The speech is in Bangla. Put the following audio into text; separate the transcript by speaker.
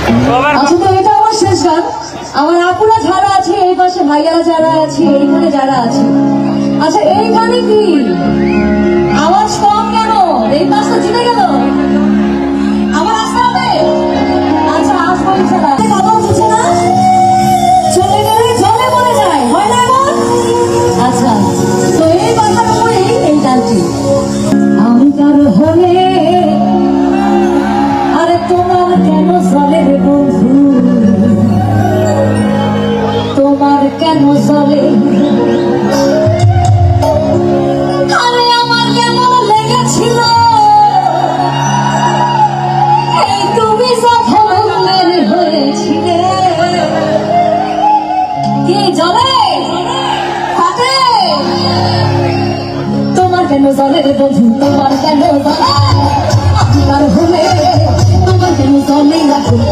Speaker 1: আচ্ছা, তো এটা আমার শেষ গান। আমার আপুরা যারা আছে এই পাশে, ভাইয়ারা যারা আছে এইখানে যারা আছে, আচ্ছা এই গানে কি আওয়াজ কম কেন? এই পাশটা জিতে গেল, আমার আসতে হবে। আচ্ছা আসবো ইনশাআল্লাহ। কথা হচ্ছে না, চলে গেলে জলে মরে যায়, হয় না এমন? আচ্ছা, তো এই কথার উপরেই এই গানটি। আমি কার হলে আরে তোমার কেন চলে রে বন্ধু, তোমার কেন চলে? আরে আমার কেমন লেগেছিল এই তুমি যখন বের হয়েছিলে। কি জলে ফাটে? তোমার কেন চলে রে বন্ধু, তোমার কেন